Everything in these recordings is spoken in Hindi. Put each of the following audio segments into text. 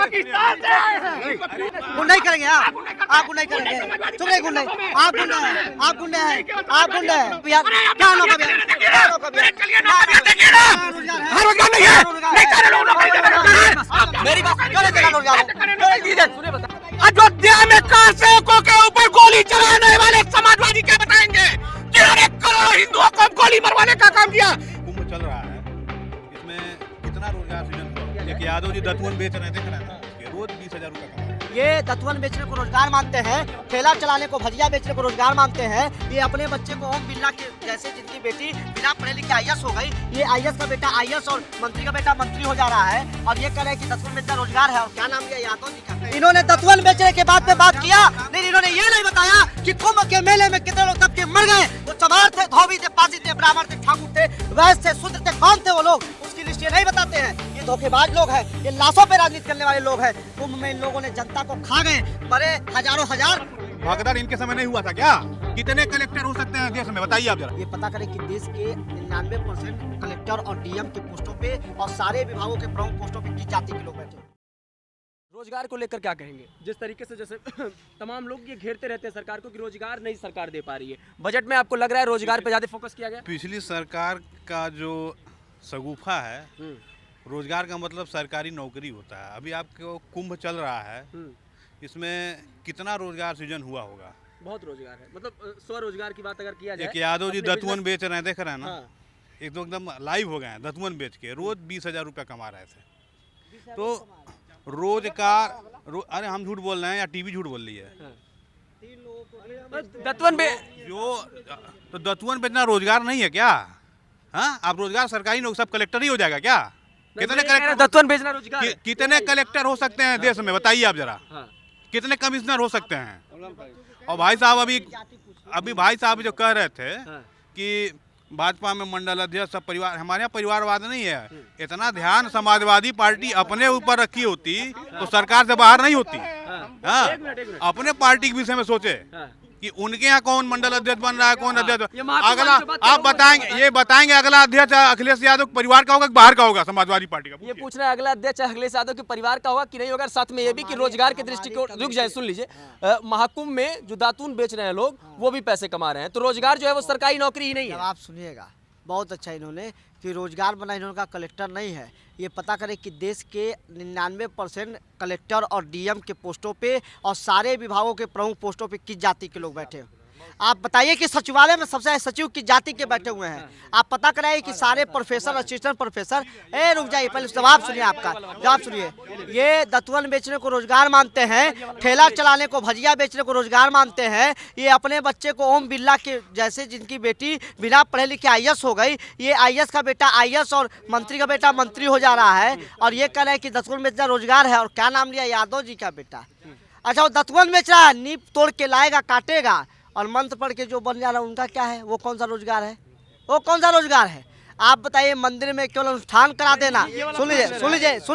पाकिस्तान से नहीं करेंगे आप गुंडा नहीं करेंगे। चुप रहिए, गुंडा आप गुंडा हैं, आप गुंडा हैं, आप गुंडा हैं। क्या नौका मेरी बात अयोध्या में कांसेकों के ऊपर गोली चलाने वाले समाजवादी क्या बताएंगे जिन्होंने करोड़ों हिंदुओं को गोली मरवाने का काम किया। कुंभ चल रहा है, इसमें कितना रोजगार सृजन हुआ। एक यादव जी दतवन बेच रहे थे, रोज 20,000 रुपए कमा रहे हैं। ये दतवन बेचने को रोजगार मानते हैं, ठेला चलाने को, भजिया बेचने को रोजगार मानते हैं। ये अपने बच्चे को ओम बिरला के जैसे जिनकी बेटी बिना पढ़े लिखे IAS हो गई, ये IAS का बेटा IAS और मंत्री का बेटा मंत्री हो जा रहा है। और ये कह रहे हैं कि दतवन बेचना रोजगार है। और क्या नाम लिया यादव जी का। इन्होंने दतवन बेचने के बाद पे बात किया, लेकिन इन्होंने ये नहीं बताया कि कुंभ के मेले में कितने लोग दब के मर गए। वो चमार थे, धोबी थे, पासी थे, ब्राह्मण थे, ठाकुर थे, वैश्य थे, शूद्र थे, कौन थे वो लोग, उसकी लिस्ट ये नहीं बताते हैं। ये धोखेबाज लोग हैं, ये लाशों पे राजनीति करने वाले लोग हैं। कुंभ में इन लोगों ने जनता को खा गए, मरे हजारों हजार। भगदड़ इनके समय नहीं हुआ था क्या? कितने कलेक्टर हो सकते हैं देश में, बताइए आप जरा। ये पता करें कि देश के 99% कलेक्टर और DM के पोस्टों पे और सारे विभागों के प्रमुख पोस्टों पे किस जाति के लोग बैठे। रोजगार को लेकर क्या कहेंगे? जिस तरीके से जैसे तमाम लोग ये घेरते रहते हैं सरकार को कि रोजगार नहीं सरकार दे पा रही है, बजट में आपको लग रहा है रोजगार पे ज्यादा फोकस किया गया? पिछली सरकार का जो सगुफा है, रोजगार का मतलब सरकारी नौकरी होता है। अभी आपको कुंभ चल रहा है, इसमें कितना रोजगार सृजन हुआ होगा? बहुत रोजगार है, मतलब स्वरोजगार की बात अगर किया जाए। एक यादव जी दतवन बेच रहे हैं, देख रहे हैं ना। हाँ। एक तो एकदम लाइव हो गए हैं, दतवन बेच के रोज 20,000 रुपया कमा रहे थे। तो रोजगार अरे हम झूठ बोल रहे हैं या टीवी झूठ बोल रही है? दतवन तो दतवन बेचना रोजगार नहीं है क्या? हाँ, आप रोजगार सरकारी लोग सब कलेक्टर ही हो जाएगा क्या? कितने कलेक्टर दतवन बेचना रोजगार कितने कलेक्टर हो सकते हैं देश में, बताइए आप जरा। कितने कमिश्नर हो सकते हैं? और भाई साहब अभी भाई साहब जो कह रहे थे कि भाजपा में मंडल अध्यक्ष सब परिवार, हमारे यहाँ परिवारवाद नहीं है। इतना ध्यान समाजवादी पार्टी अपने ऊपर रखी होती तो सरकार से बाहर नहीं होती। हाँ, अपने पार्टी के विषय में सोचे कि उनके यहाँ कौन मंडल अध्यक्ष बन रहा है, कौन अध्यक्ष। अगला आप बताएंगे, ये बताएंगे अगला अध्यक्ष अखिलेश यादव परिवार का होगा कि बाहर का होगा समाजवादी पार्टी का? ये पूछ रहे हैं अगला अध्यक्ष अखिलेश यादव के परिवार का होगा कि नहीं होगा। साथ में ये भी कि रोजगार के दृष्टिकोण, रुक जाए सुन लीजिए, महाकुंभ में जो दातून बेच रहे हैं लोग वो भी पैसे कमा रहे हैं, तो रोजगार जो है वो सरकारी नौकरी ही नहीं है। आप सुनिएगा, बहुत अच्छा इन्होंने कि रोजगार बना, इन्होंने का कलेक्टर नहीं है। ये पता करें कि देश के 99% कलेक्टर और DM के पोस्टों पे और सारे विभागों के प्रमुख पोस्टों पे किस जाति के लोग बैठे हैं। आप बताइए कि सचिवालय में सबसे सचिव किस जाति के बैठे हुए हैं। आप पता कराइए कि सारे प्रोफेसर, असिस्टेंट प्रोफेसर। रुक जाइए, पहले जवाब सुनिए, आपका जवाब सुनिए। ये दतवन बेचने को रोजगार मानते हैं, ठेला चलाने को, भजिया बेचने को रोजगार मानते हैं। ये अपने बच्चे को ओम बिरला के जैसे जिनकी बेटी बिना पढ़े लिखे IAS हो गई, ये IAS का बेटा IAS और मंत्री का बेटा मंत्री हो जा रहा है। और ये कह रहे हैं कि दतवन बेचना रोजगार है। और क्या नाम लिया? यादव जी का बेटा। अच्छा, वो दतवन बेच रहा है, नींव तोड़ के लाएगा, काटेगा, और मंत्र पढ़ के जो बन जा रहा है उनका क्या है? वो कौन सा रोजगार है? वो कौन सा रोजगार है? आप बताइए। मंदिर में केवल अनुष्ठान करा देना, सुन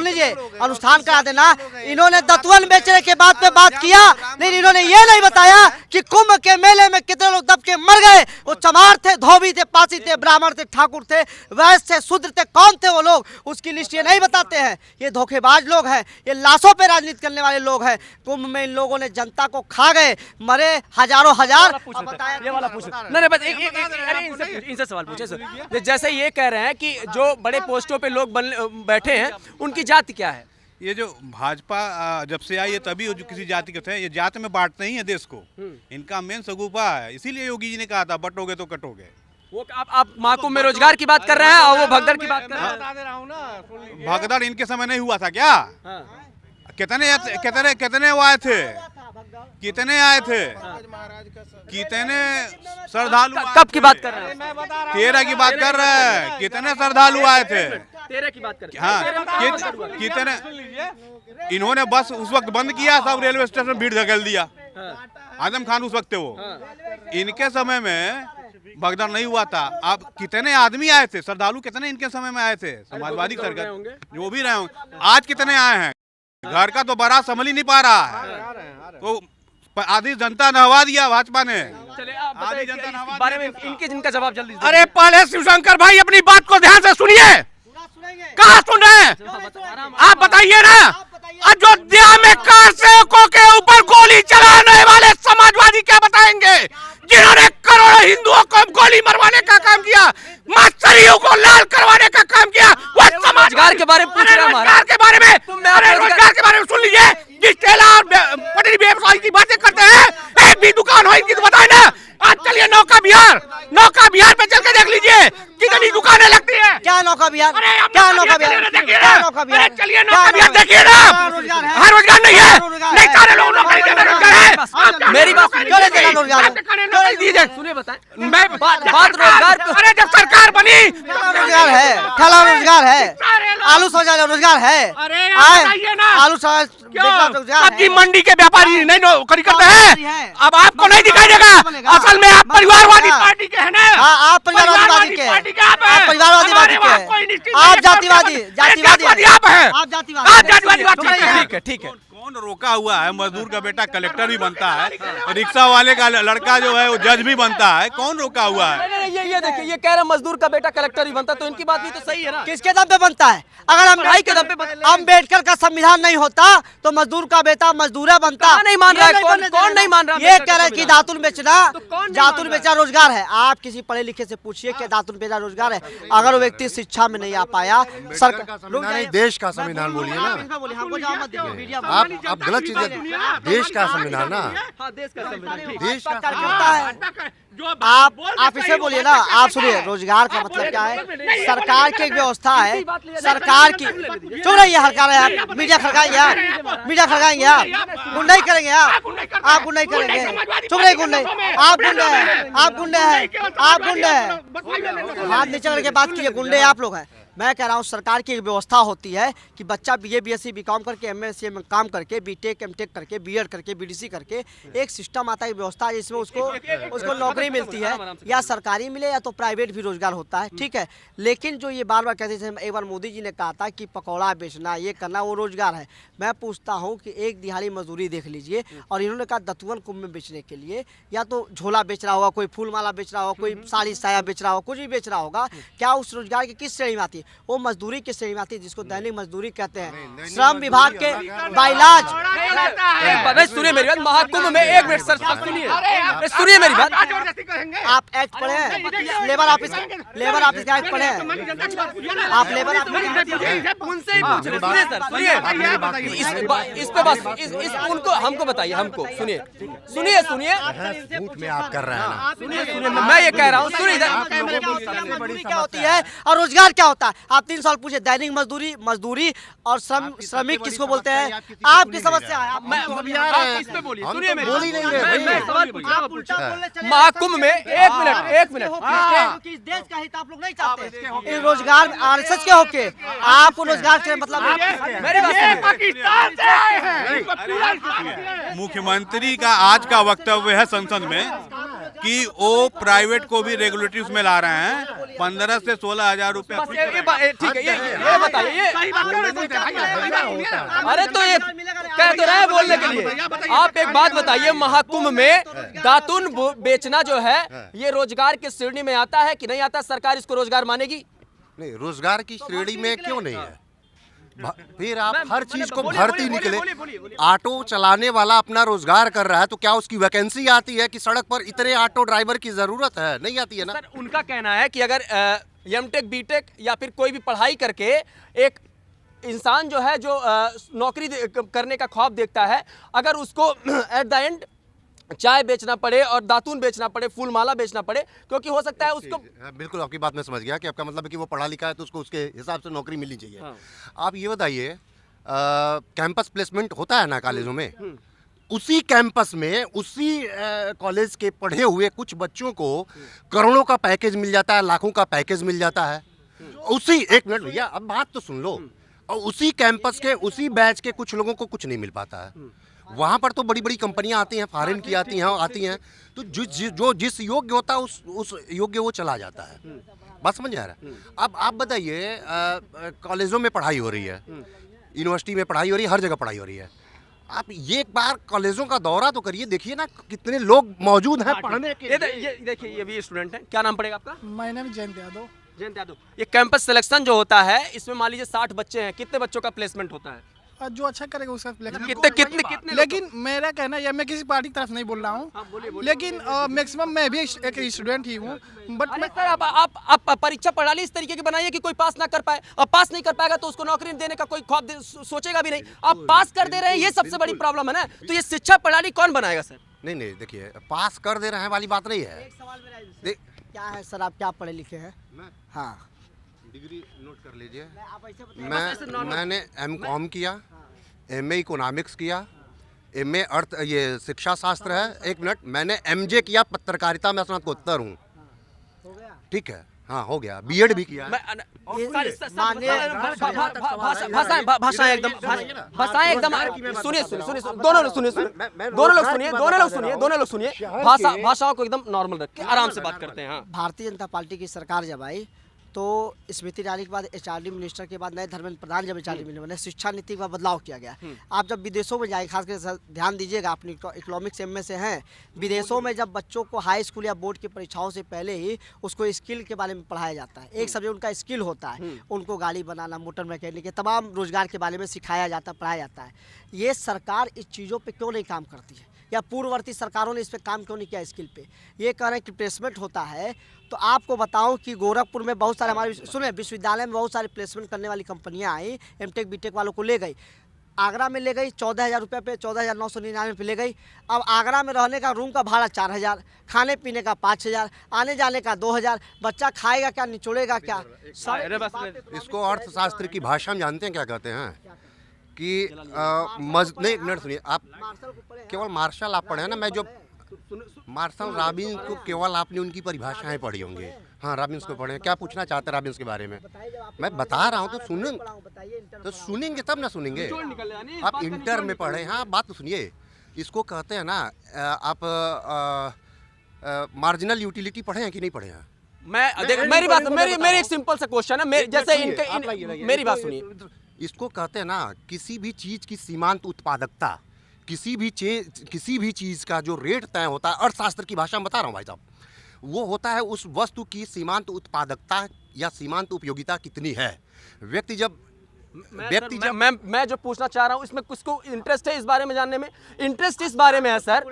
लीजिए, अनुष्ठान करा देना। इन्होंने दतवन बेचने के बाद पे बात किया, लेकिन इन्होंने ये नहीं बताया कि कुंभ के मेले में कितने लोग दब के मर गए। वो चमार थे, धोबी थे, पासी थे, ब्राह्मण थे, ठाकुर थे, वैश्य थे, शूद्र थे, कौन थे वो लोग, उसकी लिस्ट ये नहीं बताते हैं। ये धोखेबाज लोग हैं, ये लाशों पे राजनीति करने वाले लोग हैं। कुंभ में इन लोगों ने जनता को खा गए, मरे हजारों हजार। इनसे सवाल पूछे, जैसे ये कह रहे हैं कि जो बड़े पोस्टों पे लोग बैठे हैं उनकी जाति क्या है? ये जो भाजपा जब से आई है तभी जो किसी जाति के थे, ये जात में बांटते ही है देश को। इनका मेन सगुफा है, इसीलिए योगी जी ने कहा था बटोगे तो कटोगे। वो आप महाकुंभ में रोजगार की बात कर रहे हैं और वो भगदड़ की बात कर रहे हैं। भगदड़ इनके समय नहीं हुआ था क्या? कितने वो आए थे, कितने आए थे, कितने श्रद्धालु? कब की बात कर रहे हैं? 13 की बात कर रहे हैं। कितने श्रद्धालु आए थे? 13 की बात कर रहे हैं। हाँ, कितने। इन्होंने बस उस वक्त बंद किया, सब रेलवे स्टेशन भीड़ धकेल दिया। आजम खान उस वक्त थे वो। इनके समय में भगदड़ नहीं हुआ था। अब कितने आदमी आए थे, श्रद्धालु कितने इनके समय में आए थे? समाजवादी सरकार जो भी रहे होंगे। आज कितने आए हैं? घर का तो बड़ा संभल ही नहीं पा रहा है। तो आधी जनता नहवा दिया भाजपा ने। आधी जनता नहवा बारे में इनके जिनका जवाब जल्दी। अरे पहले शिवशंकर भाई अपनी बात को ध्यान से सुनिए। कहाँ सुन रहे हैं? आप बताइए ना, अयोध्या में कार सेवकों के ऊपर गोली चलाने वाले समाजवादी क्या बताएंगे, जिन्होंने करोड़ों हिंदुओं को गोली मरवाने का काम किया, मास्टरियों को लाल करवाने का काम किया। वो रोजगार के बारे में पूछ रहा हूं, रोजगार के बारे में, अरे रोजगार के बारे में सुन लीजिए। जिस ठेला और पटरी व्यवसायी की बातें करते हैं, एक भी दुकान हो इनकी तो बताए ना। आज चलिए नौका बिहार पे चल के देख लीजिए कितनी दुकानें लगती है। क्या नौका बिहार, अरे क्या नौका बिहार, क्या नौका बिहार, चलिए नौका बिहार देखिए ना। हाँ रोजगार नहीं है, नहीं सारे लोग नौकरी देते हैं। मेरी बात क्यों नहीं देना रोजगार? नौकरी दीजिए। सुनिए बताएं, मैं बात रोजगार पे- अरे जब सरकार बनी रोजगार है, ठेला रोजगार है, आलू सजा रोजगार है, अरे आप बताइए ना। आलू रोजगार सब्जी है। मंडी के व्यापारी नहीं नौकरी करते हैं। अब आपको नहीं दिखाई देगा, असल में आप परिवारवादी पार्टी के हैं ना। हाँ, आप परिवारवादी के, पार्टी के आप हैं। आप परिवारवादी हमारे पार्टी वहाँ के, कोई निश्चित आप नहीं है। जातिवादी आप हैं। आप जातिवादी आप जातिवादी बात करते हैं। ठीक है ठीक है। कौन रोका हुआ है? मजदूर का बेटा कलेक्टर भी बनता है, रिक्शा वाले का लड़का जो है वो जज भी बनता है। कौन रोका हुआ है? ये देखिए, ये कह रहा मजदूर का बेटा कलेक्टर भी बनता, तो इनकी बात भी तो सही है ना। किसके दम पे बनता है? अगर हम पढ़ाई के दम पे बदल रहे हैं। अम्बेडकर का संविधान नहीं होता तो मजदूर का बेटा मजदूर बनता। कहाँ नहीं मान रहा है? ये कौन नहीं मान रहा ये अम्बेडकर कह रहा है का कि संविधान? दातुन बेचना, तो कौन नहीं दातुन मान रहा बेचा रोजगार है। आप किसी पढ़े लिखे से पूछिए कि दातुन बेचा रोजगार है। अगर वो व्यक्ति शिक्षा में नहीं आ पाया, नहीं, देश का संविधान बोलिए ना। आप गलत चीज, देश का संविधान ना, हाँ, देश का संविधान, ठीक। देश का करता है। आप इसे बोलिए ना। आप सुनिए, रोजगार का मतलब क्या है? सरकार की एक व्यवस्था है, सरकार की। चुप रहिए, हल्का रहे आप। मीडिया खड़काएंगे आप, मीडिया खड़काएंगे आप, गुंडे करेंगे आप गुंडे करेंगे। चुप रहिए, गुंडे आप, गुंडे हैं आप, गुंडे हैं आप, गुंडे हैं। हाथ नीचे करके बात कीजिए, गुंडे आप लोग हैं। मैं कह रहा हूँ सरकार की एक व्यवस्था होती है कि बच्चा BA BSc BCom करके MA में काम करके BTech MTech करके BEd करके BDC करके एक सिस्टम आता है, व्यवस्था है जिसमें उसको नौकरी मिलती है, या सरकारी मिले या तो प्राइवेट भी रोजगार होता है, ठीक है। लेकिन जो ये बार बार कहते थे, एक बार मोदी जी ने कहा था कि पकौड़ा बेचना, ये करना, वो रोजगार है। मैं पूछता हूँ कि एक दिहाड़ी मजदूरी देख लीजिए, और इन्होंने कहा दतुअन कुंभ में बेचने के लिए, या तो झोला बेच रहा होगा, कोई फूल माला बेच रहा होगा, कोई साड़ी साया बेच रहा होगा, कुछ भी बेच रहा होगा। क्या उस रोजगार की किस श्रेणी में आती है? वो मजदूरी की श्रेणी में आती है, जिसको दैनिक मजदूरी कहते हैं। श्रम विभाग के बाइलाज। सुनिए मेरी बात, महाकुंभ में एक मिनट सर, सुनिए मेरी बात। आप एक्ट पढ़े हैं? लेबर ऑफिस का एक्ट पढ़े हैं? आप लेबर उनसे ही पूछ रहे, सुनिए सर, सुनिए इस पे बस इस उनको हमको बताइए, हमको सुनिए झूठ में आप कर रहे हैं ना। सुनिए मैं ये कह रहा हूँ, सुनिए मजदूरी क्या होती है और रोजगार क्या होता है? आप 3 साल पूछे, दैनिक मजदूरी और श्रमिक किसको बोलते हैं? आपकी समस्या है। इस पे बोलिए, सुनिए मेरी बोल ही नहीं रहे भाई। मैं सवाल पूछ रहा हूँ। आप उल्टा बोलने चले महाकुंभ में एक मिनट क्योंकि इस देश का हित आप लोग नहीं चाहते। इन रोजगार RSS के होके आपको रोजगार से मतलब मेरी बात सुनिए। पाकिस्तान से आए हैं। मुख्यमंत्री का आज का वक्तव्य है संसद में कि वो प्राइवेट को भी रेगुलेटरी में ला रहे हैं, 15 से 16 हजार रुपए। बस ठीक है, ये बताइए, अरे तो ये कह तो रहे हैं बोलने के लिए। आप एक बात बताइए, महाकुंभ में दातुन बेचना जो है ये रोजगार के श्रेणी में आता है कि नहीं आता? सरकार इसको रोजगार मानेगी? नहीं, रोजगार की श्रेणी में क्यों नहीं है? फिर आप हर चीज को भर्ती निकले। ऑटो चलाने वाला अपना रोजगार कर रहा है तो क्या उसकी वैकेंसी आती है कि सड़क पर इतने ऑटो ड्राइवर की जरूरत है? नहीं आती है ना। सर उनका कहना है कि अगर MTech BTech या फिर कोई भी पढ़ाई करके एक इंसान जो है जो नौकरी करने का ख्वाब देखता है, अगर उसको एट द एंड चाय बेचना पड़े और दातून बेचना पड़े, फूल माला बेचना पड़े, क्योंकि हो सकता है उसको। बिल्कुल आपकी बात मैं समझ गया कि आपका मतलब है कि वो पढ़ा लिखा है तो उसको उसके हिसाब से नौकरी मिलनी चाहिए। हाँ। आप ये बताइए, कैंपस प्लेसमेंट होता है ना कॉलेजों में, उसी कैंपस में उसी कॉलेज के पढ़े हुए कुछ बच्चों को करोड़ों का पैकेज मिल जाता है, लाखों का पैकेज मिल जाता है। उसी, एक मिनट भैया, अब बात तो सुन लो। और उसी कैंपस के उसी बैच के कुछ लोगों को कुछ नहीं मिल पाता है। वहाँ पर तो बड़ी बड़ी कंपनियां आती हैं, फॉरेन की आती हैं, तो जो जिस योग्य होता है उस योग्य वो चला जाता है। बात समझ आ रहा है? अब आप बताइए, कॉलेजों में पढ़ाई हो रही है, यूनिवर्सिटी में पढ़ाई हो रही है, हर जगह पढ़ाई हो रही है। आप ये एक बार कॉलेजों का दौरा तो करिए, देखिए ना कितने लोग मौजूद हैं पढ़ने के। ये देखिए, ये भी स्टूडेंट है। क्या नाम पड़ेगा आपका? My name Jayant Yadav. जयंत यादव। ये कैंपस सिलेक्शन जो होता है, इसमें मान लीजिए 60 बच्चे हैं, कितने बच्चों का प्लेसमेंट होता है? जो अच्छा करेगा उसका सिलेक्शन। कितने लेकिन मेरा कहना है, मैं किसी पार्टी की तरफ नहीं बोल रहा हूँ, लेकिन मैक्सिमम मैं भी एक स्टूडेंट ही हूँ, बट अरे मैं सर आप परीक्षा प्रणाली इस तरीके की बनाइए कि कोई पास ना कर पाए, और पास नहीं कर पाएगा तो उसको नौकरी देने का कोई ख्वाब सोचेगा भी नहीं। आप पास कर दे रहे हैं, ये सबसे बड़ी प्रॉब्लम है ना। तो ये शिक्षा प्रणाली कौन बनाएगा सर? नहीं नहीं, देखिए पास कर दे रहे हैं वाली बात नहीं है। एक सवाल मेरा इनसे, क्या है सर, आप क्या पढ़े लिखे हैं? हाँ, डिग्री नोट कर लीजिए। आप ऐसे बताइए। मैंने M.Com किया, MA इकोनॉमिक्स किया, MA अर्थ ये शिक्षा शास्त्र है। 1 मिनट, मैंने MJ किया पत्रकारिता में, स्नातकोत्तर हूँ। हो गया? ठीक है, हाँ हो गया। B.Ed भी किया। भाषाएं एकदम सुनिए दोनों लोग सुनिए। भाषाओं को एकदम नॉर्मल रख के आराम से बात करते हैं। हाँ, भारतीय जनता पार्टी की सरकार जब आई तो स्मृति ईरानी के बाद HRD मिनिस्टर के बाद नए धर्मेंद्र प्रधान जब HRD मिनिस्टर बने, शिक्षा नीति में बदलाव किया गया। आप जब विदेशों में जाए, खासकर ध्यान दीजिएगा, अपनी इकोनॉमिक्स MA से हैं, विदेशों में जब बच्चों को हाई स्कूल या बोर्ड की परीक्षाओं से पहले ही उसको स्किल के बारे में पढ़ाया जाता है। एक सब्जेक्ट उनका स्किल होता है, उनको गाड़ी बनाना, मोटर मैकेनिक, तमाम रोजगार के बारे में सिखाया जाता, पढ़ाया जाता है। ये सरकार इस चीज़ों पर क्यों नहीं काम करती है, या पूर्ववर्ती सरकारों ने इस पर काम क्यों नहीं किया स्किल पे? ये कह रहे हैं कि प्लेसमेंट होता है। तो आपको बताऊं कि गोरखपुर में बहुत सारे हमारे सुने विश्वविद्यालय में बहुत सारे प्लेसमेंट करने वाली कंपनियां आई, MTech BTech वालों को ले गई। आगरा में ले गई 14,000 रुपये पे, 14,999 पे ले गई। अब आगरा में रहने का रूम का भाड़ा 4,000, खाने पीने का 5,000, आने जाने का 2,000। बच्चा खाएगा क्या, निचोड़ेगा क्या? इसको अर्थशास्त्र की भाषा में जानते हैं क्या कहते हैं कि नहीं, 1 मिनट सुनिए। आप केवल मार्शल आप पढ़े हैं ना, मैं जो मार्शल रॉबिन्स को केवल आपने उनकी परिभाषाएं पढ़ी होंगी। हाँ, रॉबिन्स को पढ़े। क्या पूछना चाहते हैं रॉबिन्स के बारे में? मैं बता रहा हूँ तो सुनेंगे तब ना सुनेंगे। आप इंटर में पढ़े, हाँ बात तो सुनिए। इसको कहते हैं ना, आप मार्जिनल यूटिलिटी पढ़े हैं कि नहीं पढ़े हैं? मेरी एक सिंपल सा क्वेश्चन है, जैसे इनके मेरी बात सुनिए। इसको कहते हैं ना, किसी भी चीज की सीमांत उत्पादकता, किसी भी चीज का जो रेट तय होता है, अर्थशास्त्र की भाषा में बता रहा हूँ भाई साहब, वो होता है उस वस्तु की सीमांत उत्पादकता या सीमांत उपयोगिता कितनी है। व्यक्ति जब मैं जो पूछना चाह रहा हूँ, इसमें किसको इंटरेस्ट है इस बारे में जानने में? इंटरेस्ट इस बारे में है सर।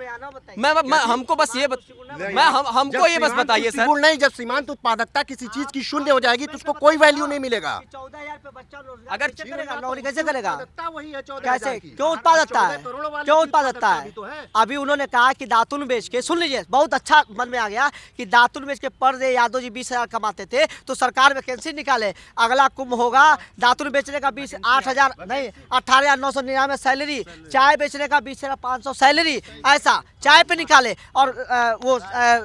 मैं हमको बस ये हमको ये बस बताइए सर। नहीं, जब सीमांत उत्पादकता किसी चीज की शून्य हो जाएगी तो उसको कोई वैल्यू नहीं मिलेगा। 14,000 पे बच्चा अगर नौकरी कैसे करेगा? वही है, कैसे, क्यों उत्पादकता है, क्यों उत्पादकता है? अभी उन्होंने कहा कि दातुन बेच के, सुन लीजिए, बहुत अच्छा मन में आ गया कि दातुन बेच के पर डे यादव जी 20,000 कमाते थे, तो सरकार वैकेंसी निकाले। अगला कुंभ होगा, दातुन बेचने का 8,000 नहीं 18,999 सैलरी, चाय बेचने का 20,500 सैलरी, ऐसा चाय पे निकाले, और वो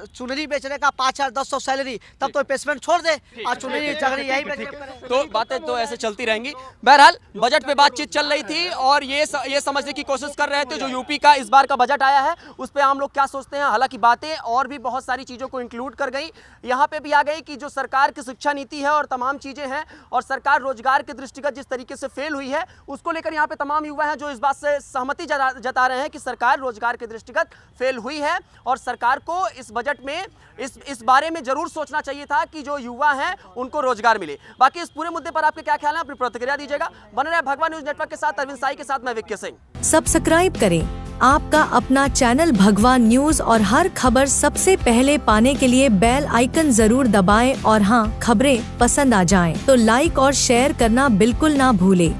चुनरी बेचने का 5,200 सैलरी, तब तो प्लेसमेंट छोड़ दे और चुनरी चगरी यही तो बातें तो ऐसे चलती रहेंगी। बहरहाल बजट पे बातचीत चल रही थी और ये समझने की कोशिश कर रहे थे जो यूपी का इस बार का बजट आया है उस पे हम लोग क्या सोचते हैं। हालांकि बातें और भी बहुत सारी चीज़ों को इंक्लूड कर गई, यहाँ पे भी आ गई कि जो सरकार की शिक्षा नीति है और तमाम चीज़ें हैं, और सरकार रोजगार के दृष्टिगत जिस तरीके से फेल हुई है उसको लेकर यहाँ पे तमाम युवा हैं जो इस बात से सहमति जता रहे हैं कि सरकार रोजगार के दृष्टिगत फेल हुई है, और सरकार को इस बजट में इस बारे में जरूर सोचना चाहिए था कि जो युवा हैं उनको रोजगार मिले। बाकी इस पूरे मुद्दे पर आपके क्या ख्याल है, अपनी प्रतिक्रिया दीजिएगा। बने रहे भगवान न्यूज नेटवर्क के साथ, अरविंद साई के साथ मैं विक्की सिंह। सब्सक्राइब करें आपका अपना चैनल भगवान न्यूज, और हर खबर सबसे पहले पाने के लिए बेल आइकन जरूर दबाएं, और हाँ, खबरें पसंद आ जाएं तो लाइक और शेयर करना बिल्कुल ना भूलें।